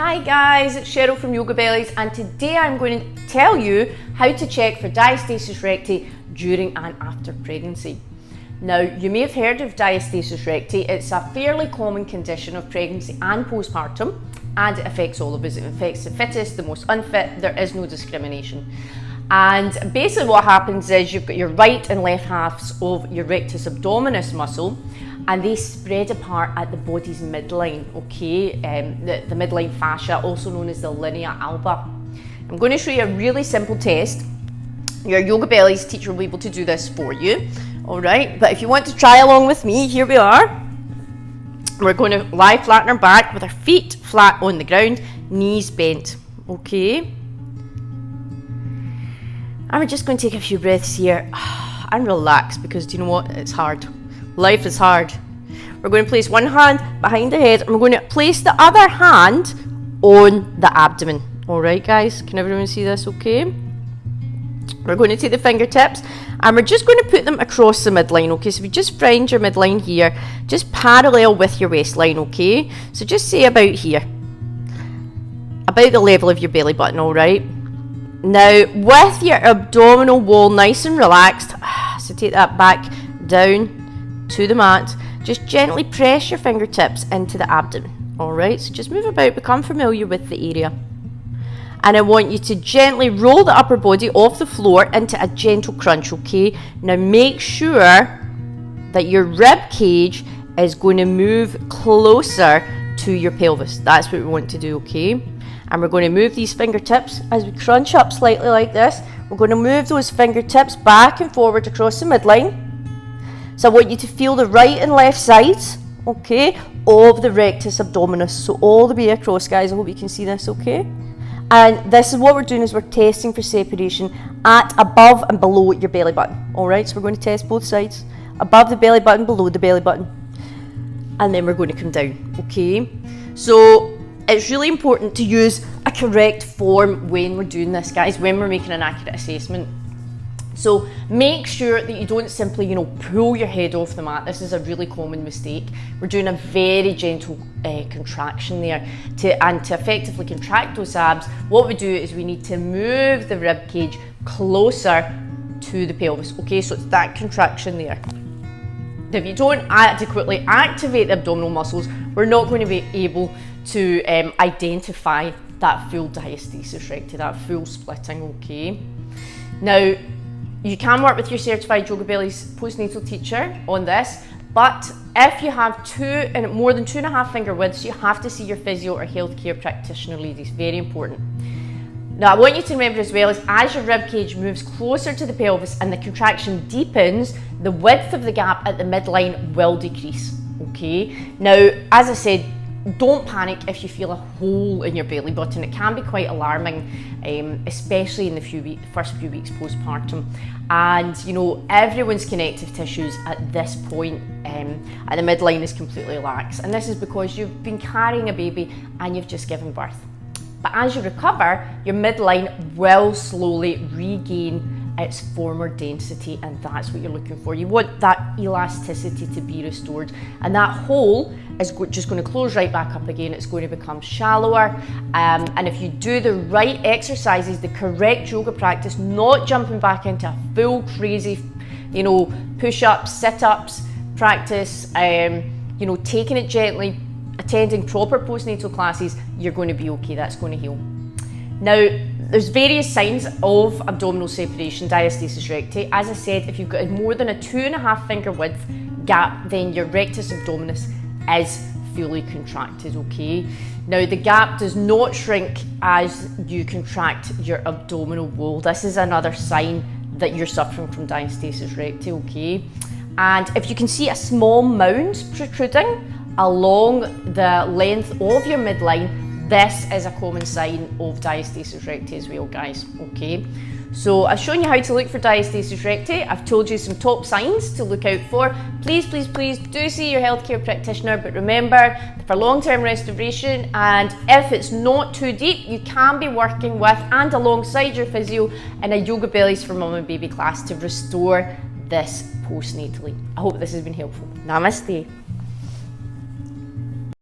Hi guys, it's Cheryl from YogaBellies, and today I'm going to tell you how to check for diastasis recti during and after pregnancy. Now, you may have heard of diastasis recti. It's a fairly common condition of pregnancy and postpartum, and it affects all of us. It affects the fittest, the most unfit. There is no discrimination. And basically what happens is you've got your right and left halves of your rectus abdominis muscle, and they spread apart at the body's midline, okay? The midline fascia, also known as the linea alba. I'm going to show you a really simple test. Your YogaBellies teacher will be able to do this for you, all right? But if you want to try along with me, here we are. We're going to lie flat on our back with our feet flat on the ground, knees bent, okay? And we're just going to take a few breaths here and relax, because do you know what? It's hard. Life is hard. We're going to place one hand behind the head, and we're going to place the other hand on the abdomen. All right, guys? Can everyone see this okay? We're going to take the fingertips, and we're just going to put them across the midline, okay? So if you just find your midline here, just parallel with your waistline, okay? So just say about here. About the level of your belly button, all right? Now, with your abdominal wall nice and relaxed, so take that back down to the mat, just gently press your fingertips into the abdomen, all right? So just move about, become familiar with the area. And I want you to gently roll the upper body off the floor into a gentle crunch, okay? Now make sure that your rib cage is going to move closer to your pelvis. That's what we want to do, okay? And we're going to move these fingertips as we crunch up slightly like this. We're going to move those fingertips back and forward across the midline. So I want you to feel the right and left sides, okay, of the rectus abdominis. So all the way across, guys. I hope you can see this, okay? And this is what we're doing, is we're testing for separation at above and below your belly button. All right, so we're going to test both sides. Above the belly button, below the belly button. And then we're going to come down, okay? So it's really important to use a correct form when we're doing this, guys, when we're making an accurate assessment. So make sure that you don't simply, pull your head off the mat. This is a really common mistake. We're doing a very gentle contraction there. To effectively contract those abs, what we do is we need to move the rib cage closer to the pelvis. Okay, so it's that contraction there. If you don't adequately activate the abdominal muscles, we're not going to be able to identify that full diastasis recti, that full splitting, okay? Now, you can work with your certified YogaBellies postnatal teacher on this, but if you have more than 2.5 finger widths, you have to see your physio or healthcare practitioner, ladies. Very important. Now, I want you to remember as well, is as your rib cage moves closer to the pelvis and the contraction deepens, the width of the gap at the midline will decrease, okay? Now, as I said, don't panic if you feel a hole in your belly button. It can be quite alarming, especially in the first few weeks postpartum. And everyone's connective tissues at this point at the midline is completely lax. And this is because you've been carrying a baby and you've just given birth. But as you recover, your midline will slowly regain its former density, and that's what you're looking for. You want that elasticity to be restored, and that hole is just going to close right back up again. It's going to become shallower, and if you do the right exercises, the correct yoga practice, not jumping back into a full crazy, push-ups, sit-ups practice, taking it gently, attending proper postnatal classes, you're going to be okay. That's going to heal. Now, there's various signs of abdominal separation, diastasis recti. As I said, if you've got more than a 2.5 finger width gap, then your rectus abdominis is fully contracted, okay? Now, the gap does not shrink as you contract your abdominal wall. This is another sign that you're suffering from diastasis recti, okay? And if you can see a small mound protruding along the length of your midline, this is a common sign of diastasis recti as well, guys, okay? So I've shown you how to look for diastasis recti. I've told you some top signs to look out for. Please, please, please do see your healthcare practitioner, but remember, for long-term restoration, and if it's not too deep, you can be working with and alongside your physio in a YogaBellies for Mum and Baby class to restore this postnatally. I hope this has been helpful. Namaste.